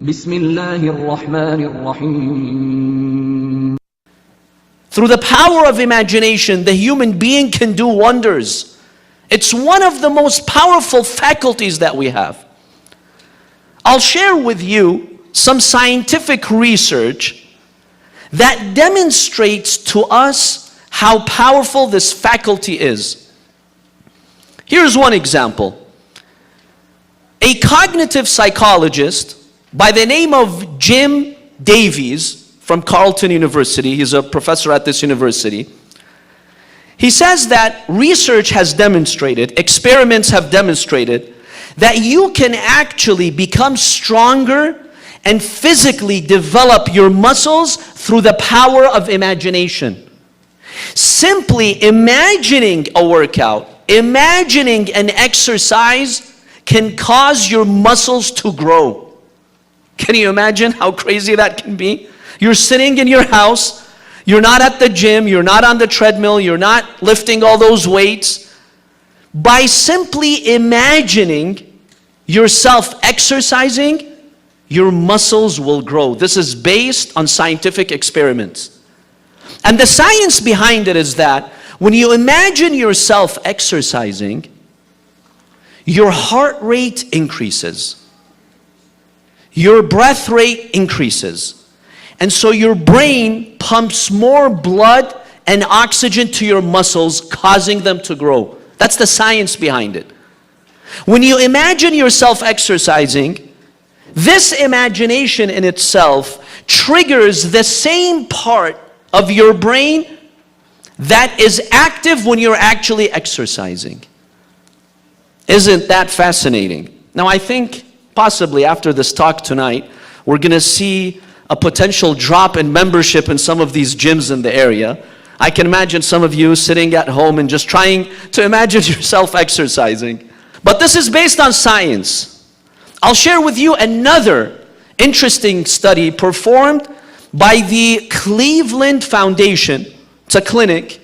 بسم الله الرحمن الرحيم. Through the power of imagination, the human being can do wonders. It's one of the most powerful faculties that we have. I'll share with you some scientific research that demonstrates to us how powerful this faculty is. Here's one example. A cognitive psychologist by the name of Jim Davies from Carleton University, he's a professor at this university, he says that research has demonstrated, experiments have demonstrated, that you can actually become stronger and physically develop your muscles through the power of imagination. Simply imagining a workout, imagining an exercise can cause your muscles to grow. Can you imagine how crazy that can be? You're sitting in your house, you're not at the gym, you're not on the treadmill, you're not lifting all those weights. By simply imagining yourself exercising, your muscles will grow. This is based on scientific experiments. And the science behind it is that when you imagine yourself exercising, your heart rate increases. Your breath rate increases. And so your brain pumps more blood and oxygen to your muscles, causing them to grow. That's the science behind it. When you imagine yourself exercising, this imagination in itself triggers the same part of your brain that is active when you're actually exercising. Isn't that fascinating? Now I think possibly after this talk tonight, we're going to see a potential drop in membership in some of these gyms in the area. I can imagine some of you sitting at home and just trying to imagine yourself exercising. But this is based on science. I'll share with you another interesting study performed by the Cleveland Foundation. It's a clinic.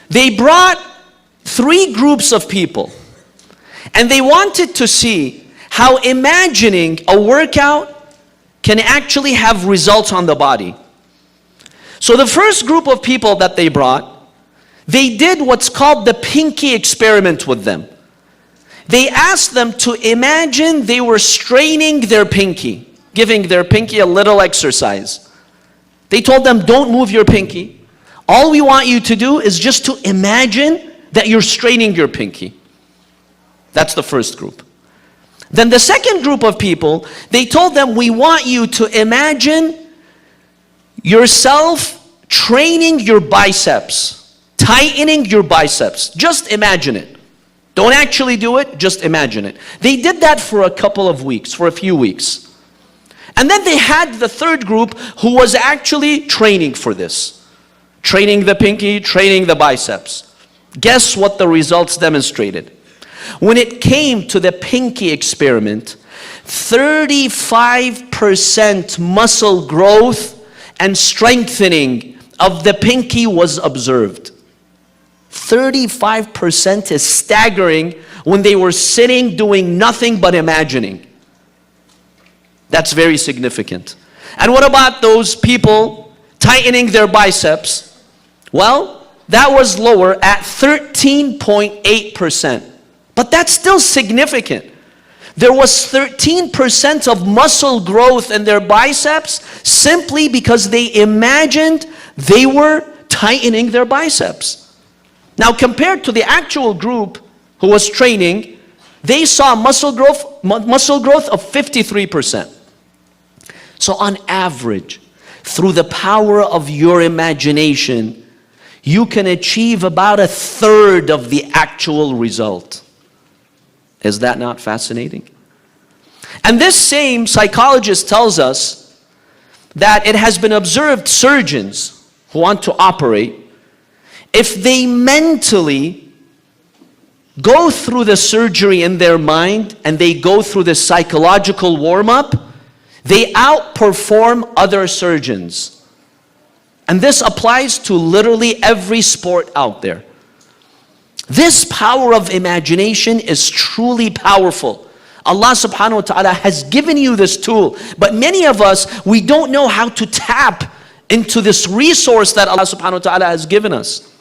They brought 3 groups of people, and they wanted to see how imagining a workout can actually have results on the body. So the first group of people that they brought, they did what's called the pinky experiment with them. They asked them to imagine they were straining their pinky, giving their pinky a little exercise. They told them, don't move your pinky. All we want you to do is just to imagine that you're straining your pinky. That's the first group. Then the second group of people, they told them, we want you to imagine yourself training your biceps, tightening your biceps. Just imagine it. Don't actually do it, just imagine it. They did that for a couple of weeks, for a few weeks. And then they had the third group who was actually training for this. Training the pinky, training the biceps. Guess what the results demonstrated? When it came to the pinky experiment, 35% muscle growth and strengthening of the pinky was observed. 35% is staggering when they were sitting doing nothing but imagining. That's very significant. And what about those people tightening their biceps? Well, that was lower at 13.8%. But that's still significant. There was 13% of muscle growth in their biceps simply because they imagined they were tightening their biceps. Now compared to the actual group who was training, they saw muscle growth of 53%. So on average, through the power of your imagination, you can achieve about 1/3 of the actual result. Is that not fascinating? And this same psychologist tells us that it has been observed surgeons who want to operate, if they mentally go through the surgery in their mind and they go through the psychological warm-up, they outperform other surgeons. And this applies to literally every sport out there. This power of imagination is truly powerful. Allah subhanahu wa ta'ala has given you this tool. But many of us, we don't know how to tap into this resource that Allah subhanahu wa ta'ala has given us.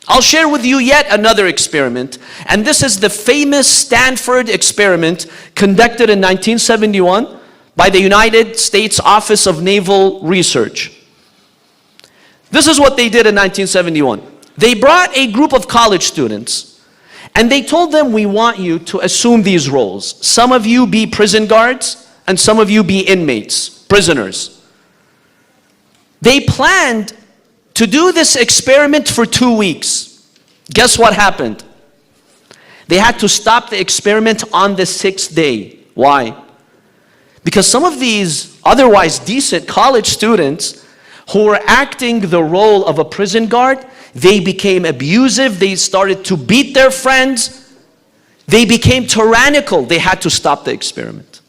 I'll share with you yet another experiment. And this is the famous Stanford experiment conducted in 1971 by the United States Office of Naval Research. This is what they did in 1971. They brought a group of college students and they told them, we want you to assume these roles. Some of you be prison guards and some of you be inmates, prisoners. They planned to do this experiment for 2 weeks. Guess what happened? They had to stop the experiment on the 6th day. Why? Because some of these otherwise decent college students who were acting the role of a prison guard, they became abusive, they started to beat their friends, they became tyrannical. They had to stop the experiment.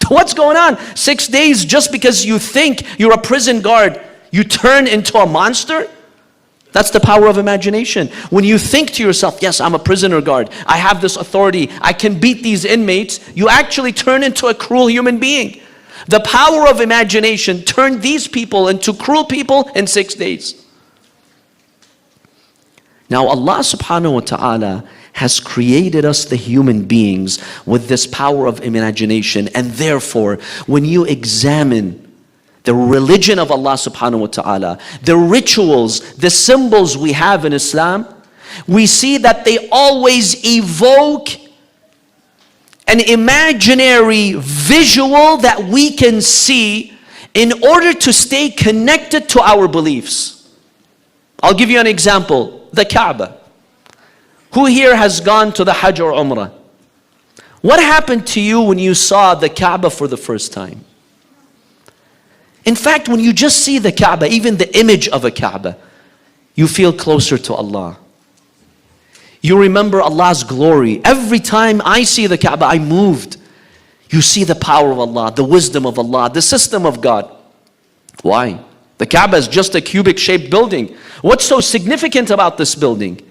What's going on? 6 days just because you think you're a prison guard, you turn into a monster? That's the power of imagination. When you think to yourself, yes, I'm a prisoner guard, I have this authority, I can beat these inmates, you actually turn into a cruel human being. The power of imagination turned these people into cruel people in 6 days. Now Allah subhanahu wa ta'ala has created us, the human beings, with this power of imagination. And therefore, when you examine the religion of Allah subhanahu wa ta'ala, the rituals, the symbols we have in Islam, we see that they always evoke an imaginary visual that we can see in order to stay connected to our beliefs. I'll give you an example. The Kaaba. Who here has gone to the Hajj or Umrah? What happened to you when you saw the Kaaba for the first time? In fact, when you just see the Kaaba, even the image of a Kaaba, you feel closer to Allah. You remember Allah's glory. Every time I see the Kaaba, I'm moved. You see the power of Allah, the wisdom of Allah, the system of God. Why? The Kaaba is just a cubic shaped building. What's so significant about this building?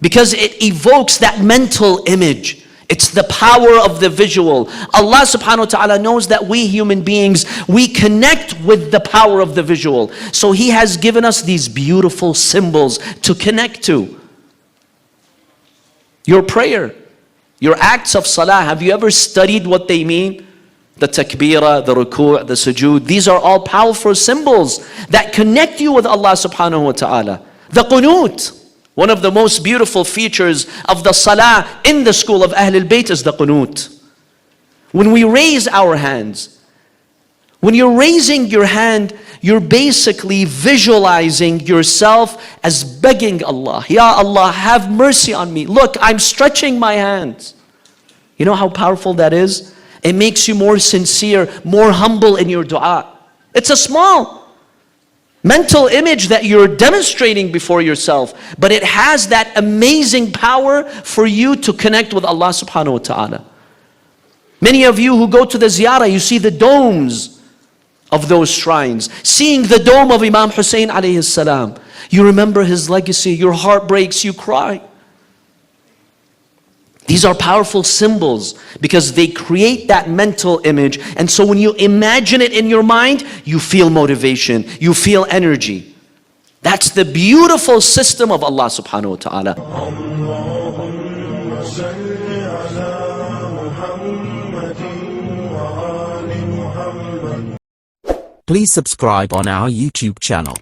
Because it evokes that mental image. It's the power of the visual. Allah subhanahu wa ta'ala knows that we human beings, we connect with the power of the visual. So He has given us these beautiful symbols to connect to. Your prayer, your acts of salah, have you ever studied what they mean? The takbirah, the ruku', the sujood, these are all powerful symbols that connect you with Allah subhanahu wa ta'ala. The qunut, one of the most beautiful features of the salah in the school of Ahlul Bayt is the qunut. When we raise our hands, when you're raising your hand, you're basically visualizing yourself as begging Allah, Ya Allah, have mercy on me. Look, I'm stretching my hands. You know how powerful that is? It makes you more sincere, more humble in your dua. It's a small mental image that you're demonstrating before yourself, but it has that amazing power for you to connect with Allah subhanahu wa ta'ala. Many of you who go to the ziyarah, you see the domes of those shrines. Seeing the dome of Imam Hussein alayhi salam, you remember his legacy, your heart breaks, you cry. These are powerful symbols because they create that mental image. And so when you imagine it in your mind, you feel motivation, you feel energy. That's the beautiful system of Allah subhanahu wa ta'ala. Please subscribe on our YouTube channel.